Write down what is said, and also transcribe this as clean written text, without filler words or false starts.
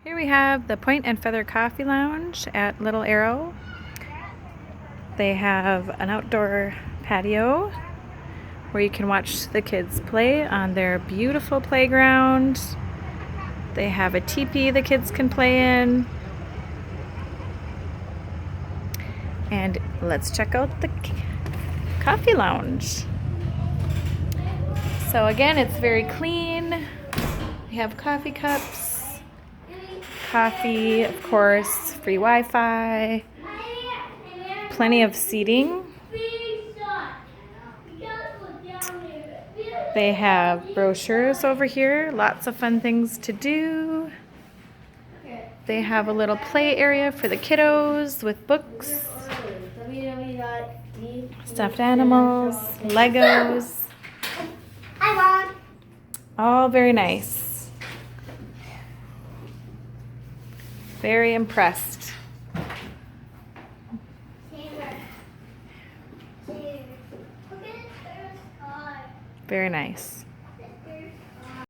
Here we have the Point and Feather Coffee Lounge at Little Arrow. They have an outdoor patio where you can watch the kids play on their beautiful playground. They have a teepee the kids can play in. And let's check out the coffee lounge. So again, it's very clean. We have coffee cups, coffee, of course, free Wi-Fi, plenty of seating. They have brochures over here, lots of fun things to do. They have a little play area for the kiddos with books, stuffed animals, Legos. All very nice. Very impressed. Very nice.